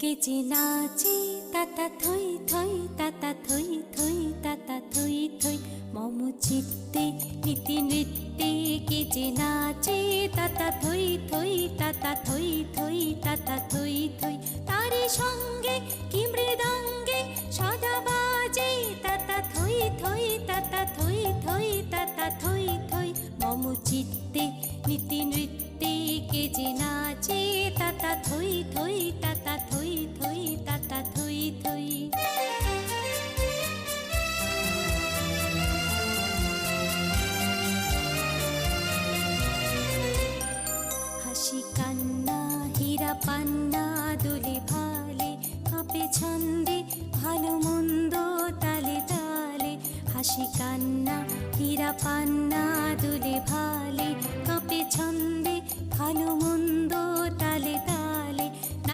কে যে নাচে তাতা থই থই তাতা থই থই তাতা থই থই মম চিত্তে নীতি নৃত্যে কে যে নাচে তাতা থই থই তাতা থই থই তাতা থই থই তারি সঙ্গে কি মৃদঙ্গে সদা বাজে তাতা থই থই তাতা থই থই তাতা থই থই মম চিত্তে নীতি নৃত্যে কে যে নাচে তাতা থই থই তাতা থই থই তাতা থই থই হাসি কান্না হীরা পান্না দোলে ভালে কাঁপে ছন্দে ভালো মন্দ তালে তালে হাসি কান্না হীরা পান্না দোলে ভালে কাঁপে ছন্দে ভালো মন্দ